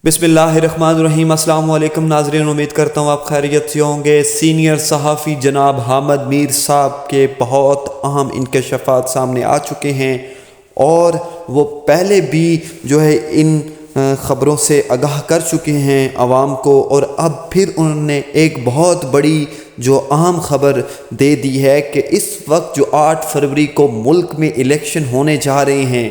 بسم اللہ الرحمن الرحیم۔ السلام علیکم ناظرین، امید کرتا ہوں آپ خیریت سے ہوں گے۔ سینئر صحافی جناب حامد میر صاحب کے بہت اہم انکشافات سامنے آ چکے ہیں، اور وہ پہلے بھی ان خبروں سے آگاہ کر چکے ہیں عوام کو، اور اب پھر انہوں نے ایک بہت بڑی اہم خبر دے دی ہے کہ اس وقت 8 فروری کو ملک میں الیکشن ہونے جا رہے ہیں،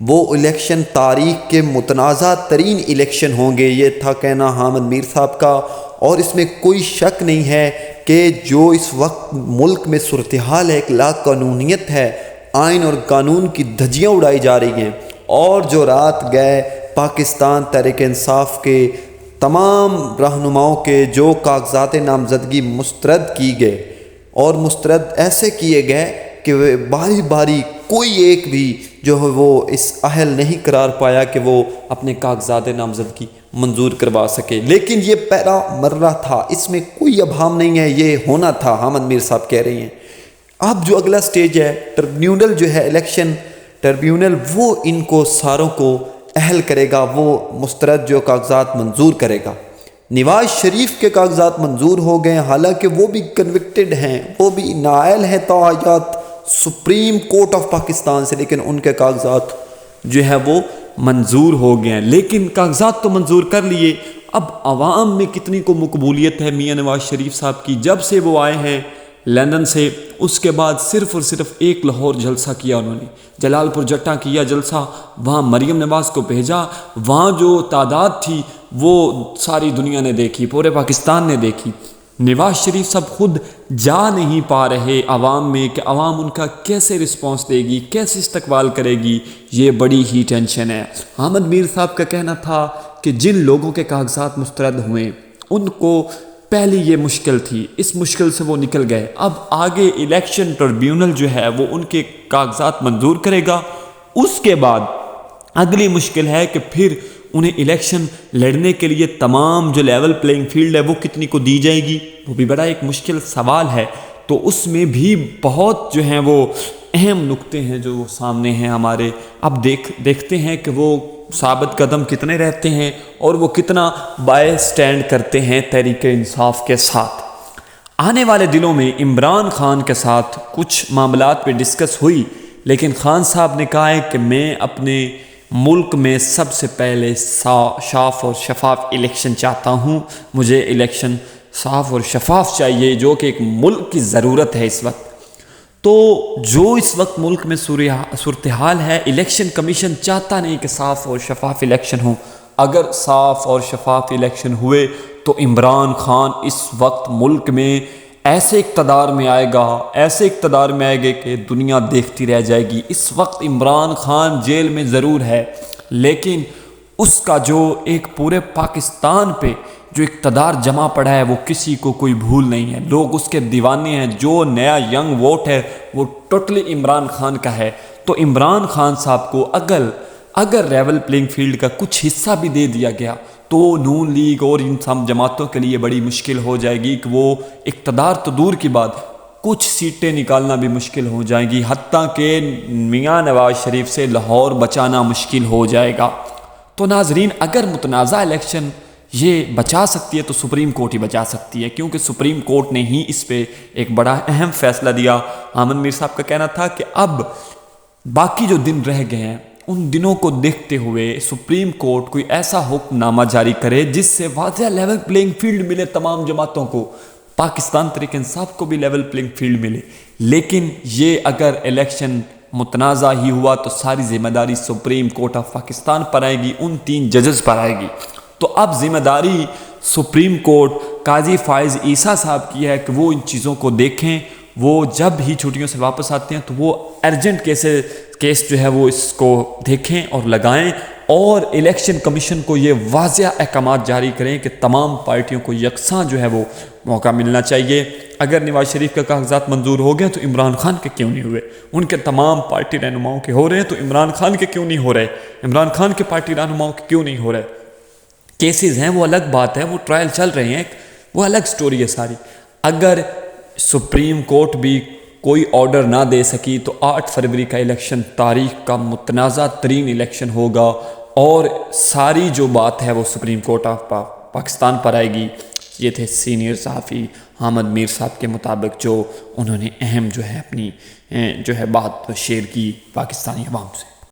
وہ الیکشن تاریخ کے متنازع ترین الیکشن ہوں گے۔ یہ تھا کہنا حامد میر صاحب کا، اور اس میں کوئی شک نہیں ہے کہ جو اس وقت ملک میں صورتحال ہے، ایک لا قانونیت ہے، آئین اور قانون کی دھجیاں اڑائی جا رہی ہیں، اور جو رات گئے پاکستان تحریک انصاف کے تمام رہنماؤں کے جو کاغذات نامزدگی مسترد کی گئے، اور مسترد ایسے کیے گئے کہ باری باری کوئی ایک بھی وہ اس اہل نہیں قرار پایا کہ وہ اپنے کاغذات نامزدگی منظور کروا سکے۔ لیکن یہ پہلا مرہ تھا، اس میں کوئی ابہام نہیں ہے، یہ ہونا تھا، حامد میر صاحب کہہ رہے ہیں۔ اب جو اگلا سٹیج ہے، ٹربیونل الیکشن ٹربیونل، وہ ان کو ساروں کو اہل کرے گا، وہ مسترد کاغذات منظور کرے گا۔ نواز شریف کے کاغذات منظور ہو گئے، حالانکہ وہ بھی کنوکٹڈ ہیں، وہ بھی نائل ہیں تاحیات سپریم کورٹ آف پاکستان سے، لیکن ان کے کاغذات وہ منظور ہو گئے ہیں۔ لیکن کاغذات تو منظور کر لیے، اب عوام میں کتنی کو مقبولیت ہے میاں نواز شریف صاحب کی؟ جب سے وہ آئے ہیں لندن سے، اس کے بعد صرف اور صرف ایک لاہور جلسہ کیا انہوں نے، جلال پور جٹا کیا جلسہ، وہاں مریم نواز کو بھیجا، وہاں جو تعداد تھی وہ ساری دنیا نے دیکھی، پورے پاکستان نے دیکھی۔ نواز شریف صاحب خود جا نہیں پا رہے عوام میں کہ عوام ان کا کیسے رسپانس دے گی، کیسے استقبال کرے گی، یہ بڑی ہی ٹینشن ہے۔ حامد میر صاحب کا کہنا تھا کہ جن لوگوں کے کاغذات مسترد ہوئے ان کو پہلی یہ مشکل تھی، اس مشکل سے وہ نکل گئے، اب آگے الیکشن ٹربیونل وہ ان کے کاغذات منظور کرے گا۔ اس کے بعد اگلی مشکل ہے کہ پھر انہیں الیکشن لڑنے کے لیے تمام جو لیول پلینگ فیلڈ ہے وہ کتنی کو دی جائے گی، وہ بھی بڑا ایک مشکل سوال ہے۔ تو اس میں بھی بہت وہ اہم نکتے ہیں جو سامنے ہیں ہمارے۔ اب دیکھتے ہیں کہ وہ ثابت قدم کتنے رہتے ہیں، اور وہ کتنا بائی سٹینڈ کرتے ہیں تحریک انصاف کے ساتھ۔ آنے والے دنوں میں عمران خان کے ساتھ کچھ معاملات پہ ڈسکس ہوئی، لیکن خان صاحب نے کہا ہے کہ میں اپنے ملک میں سب سے پہلے صاف اور شفاف الیکشن چاہتا ہوں، مجھے الیکشن صاف اور شفاف چاہیے، جو کہ ایک ملک کی ضرورت ہے اس وقت۔ تو جو اس وقت ملک میں صورتحال ہے، الیکشن کمیشن چاہتا نہیں کہ صاف اور شفاف الیکشن ہو۔ اگر صاف اور شفاف الیکشن ہوئے تو عمران خان اس وقت ملک میں ایسے اقتدار میں آئے گا کہ دنیا دیکھتی رہ جائے گی۔ اس وقت عمران خان جیل میں ضرور ہے، لیکن اس کا جو ایک پورے پاکستان پہ جو اقتدار جمع پڑا ہے وہ کسی کو کوئی بھول نہیں ہے، لوگ اس کے دیوانے ہیں۔ جو نیا ینگ ووٹ ہے وہ ٹوٹلی عمران خان کا ہے۔ تو عمران خان صاحب کو اگر لیول پلینگ فیلڈ کا کچھ حصہ بھی دے دیا گیا تو نون لیگ اور ان سب جماعتوں کے لیے بڑی مشکل ہو جائے گی کہ وہ اقتدار تو دور کی بات، کچھ سیٹیں نکالنا بھی مشکل ہو جائیں گی، حتیٰ کہ میاں نواز شریف سے لاہور بچانا مشکل ہو جائے گا۔ تو ناظرین، اگر متنازع الیکشن یہ بچا سکتی ہے تو سپریم کورٹ ہی بچا سکتی ہے، کیونکہ سپریم کورٹ نے ہی اس پہ ایک بڑا اہم فیصلہ دیا۔ حامد میر صاحب کا کہنا تھا کہ اب باقی جو دن رہ گئے ہیں ان دنوں کو دیکھتے ہوئے سپریم کورٹ کوئی ایسا حکم نامہ جاری کرے جس سے واضح لیول پلینگ فیلڈ ملے تمام جماعتوں کو، پاکستان تحریک انصاف کو بھی لیول پلینگ فیلڈ ملے۔ لیکن یہ اگر الیکشن متنازع ہی ہوا تو ساری ذمہ داری سپریم کورٹ آف پاکستان پر آئے گی، ان 3 ججز پر آئے گی۔ تو اب ذمہ داری سپریم کورٹ قاضی فائز عیسیٰ صاحب کی ہے کہ وہ ان چیزوں کو دیکھیں۔ وہ جب ہی چھٹیوں سے واپس آتے ہیں تو وہ ارجنٹ کیس وہ اس کو دیکھیں اور لگائیں، اور الیکشن کمیشن کو یہ واضح احکامات جاری کریں کہ تمام پارٹیوں کو یکساں وہ موقع ملنا چاہیے۔ اگر نواز شریف کا کاغذات منظور ہو گئے تو عمران خان کے کیوں نہیں ہوئے؟ ان کے تمام پارٹی رہنماؤں کے ہو رہے ہیں تو عمران خان کے کیوں نہیں ہو رہے؟ عمران خان کے پارٹی رہنماؤں کے کیوں نہیں ہو رہے؟ کیسز ہیں وہ الگ بات ہے، وہ ٹرائل چل رہے ہیں، وہ الگ سٹوری ہے ساری۔ اگر سپریم کورٹ بھی کوئی آرڈر نہ دے سکی تو 8 فروری کا الیکشن تاریخ کا متنازع ترین الیکشن ہوگا، اور ساری جو بات ہے وہ سپریم کورٹ آف پاکستان پر آئے گی۔ یہ تھے سینئر صحافی حامد میر صاحب کے مطابق جو انہوں نے اہم جو ہے اپنی جو ہے بات شیئر کی پاکستانی عوام سے۔